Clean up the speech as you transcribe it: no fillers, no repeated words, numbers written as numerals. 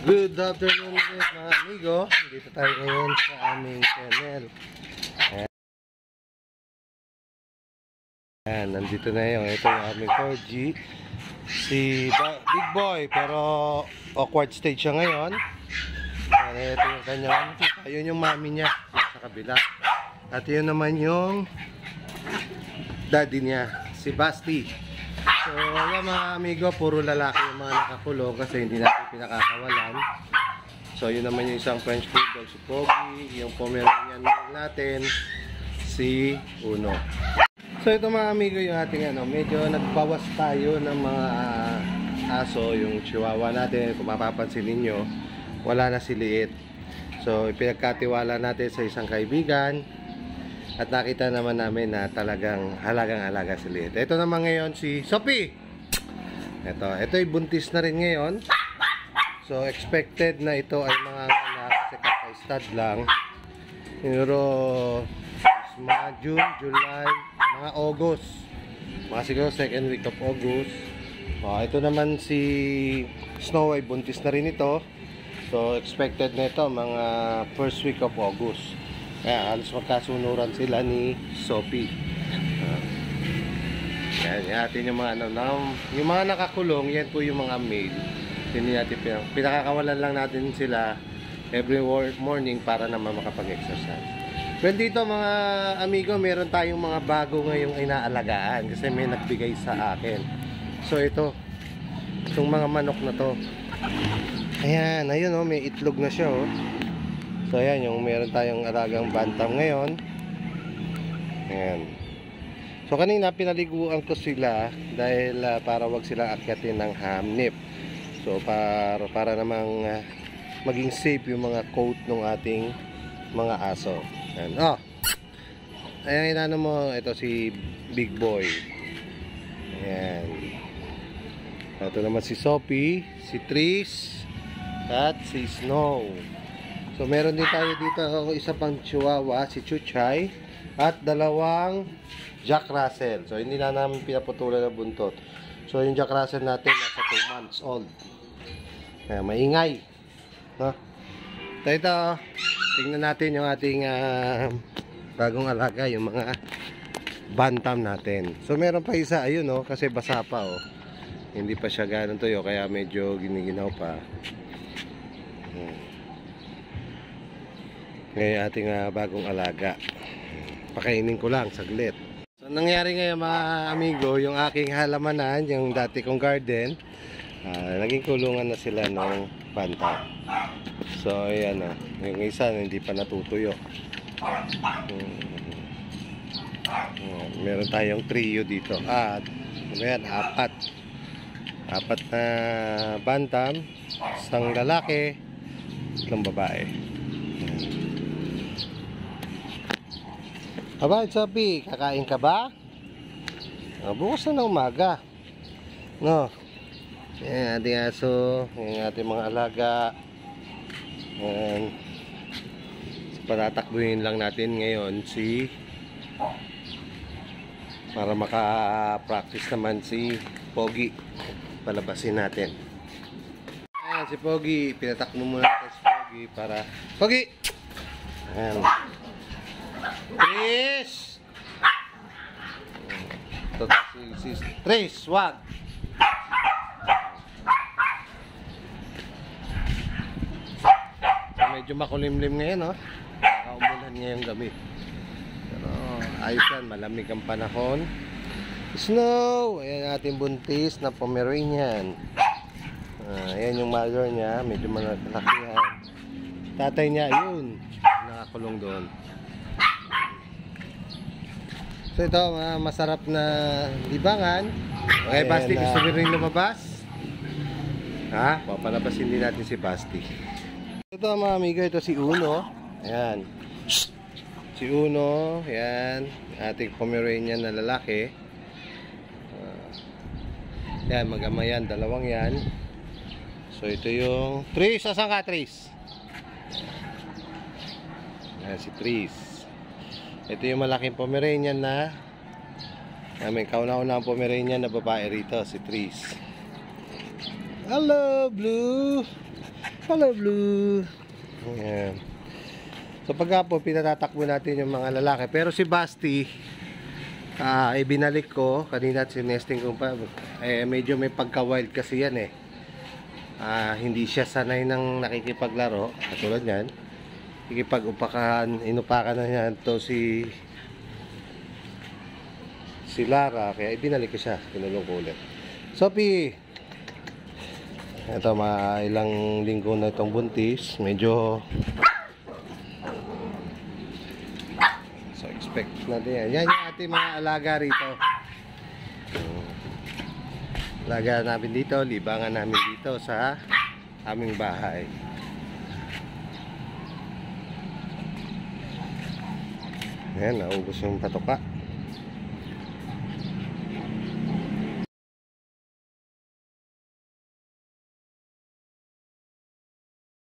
Good afternoon ulit mga amigo. Dito tayo ngayon sa aming channel. Ayan, nandito na yun. Ito yung aming 4G. Si Big Boy, pero awkward stage siya ngayon. Ayan, ito yung kanyang, ayun yung mami niya sa kabila. At yun naman yung daddy niya, si Basti. So, yan mga amigo, puro lalaki yung mga nakakulong kasi hindi natin pinakakawalan. So, yun naman yung isang French Bulldog, si Pogi, yung Pomeranian natin, si Uno. So, ito mga amigo yung ating medyo nagbawas tayo ng mga aso, yung Chihuahua natin. Kung mapapansin ninyo, wala na si Liit. So, ipinagkatiwala natin sa isang kaibigan. At nakita naman namin na talagang halagang-halaga si Liit. Ito naman ngayon si Sophie. Ito ay buntis na rin ngayon. So expected na ito ay mga anak kasi kaka-stud lang. Pero mga June, July, mga August. Mga siguro second week of August. Ito naman si Snow ay buntis na rin ito. So expected na ito mga first week of August. Kaya halos magkasunuran sila ni Sophie. Yan, natin yung mga yung mga nakakulong, yan po yung mga male. Hindi natin pinakakawalan lang natin sila every morning para naman makapag-exercise. Pero dito mga amigo, meron tayong mga bago ngayong inaalagaan kasi may nagbigay sa akin. So itong mga manok na to. Ayan, ayun may itlog na siya So ayan, yung meron tayong alagang bantam ngayon. Ayan. So kanina pinaliguan ko sila dahil para wag silang akyatin ng hamnip. So para namang maging safe yung mga coat ng ating mga aso. Ayan. Ayan, inano mo, ito si Big Boy. Ayan. Ito naman si Sophie, si Tris, at si Snow. So meron din tayo dito isa pang Chihuahua, si Chuchay, at dalawang Jack Russell. So hindi na namin pinaputulan ng buntot. So yung Jack Russell natin nasa 2 months old. Kaya maingay. Ito, tingnan natin yung ating bagong alaga, yung mga bantam natin. So meron pa isa, ayun kasi basa pa Hindi pa siya ganun tuyo, kaya medyo giniginaw pa. Ngayon ating bagong alaga. Pakainin ko lang saglit. So nangyari ngayon mga amigo, yung aking halamanan, yung dati kong garden, naging kulungan na sila ng bantam. So ayan yung isa hindi pa natutuyo. Meron tayong trio dito. At ayan, apat na bantam, isang lalaki, isang babae. Aba, Sophie, kakain ka ba? Bukas na umaga. Yan ating aso, yung ating mga alaga. Yan. Patatakbuhin lang natin ngayon para maka-practice naman si Pogi. Palabasin natin. Ayan, si Pogi. Pinatakbo muna natin si Pogi para... Pogi! Ayan. Tris! Ito si Tris, wag! So, medyo makulimlim ngayon, Nakaumulan ngayong gabi. Pero ayos yan, malamig ang panahon. Snow! Ayan ating buntis na Pomeranian. Ayan yung mother niya, medyo malakihan. Tatay niya, yun, nakakulong doon. So ito, masarap na libangan. Okay, Basti, gusto nyo rin lumabas? Papalabasin din natin si Basti. Ito mga amigo, ito si Uno. Ayan. Si Uno, ayan. Ating Pomeranian na lalaki. Ayan, mag-ama yan, dalawang yan. So ito yung Tris, asan ka Tris? Ayan si Tris. Ito yung malaking Pomeranian na may kauna-una ang Pomeranian na babae rito, si Tris. Hello, Blue! Hello, Blue. Ayan. So pagka po, pinatatakbo natin yung mga lalaki. Pero si Basti, ibinalik ko. Kanina sinesting ko pa. Medyo may pagka-wild kasi yan eh. Hindi siya sanay ng nakikipaglaro. Katulad yan. Inupakan na yan to si Lara. Kaya ibinalik ko siya. Pinulong ko ulit. Sophie! Ito, ilang linggo na itong buntis. Medyo expect natin yan. Yan yung ating mga alaga rito. Alaga namin dito, libangan namin dito sa aming bahay. Ayan, naubos yung patoka.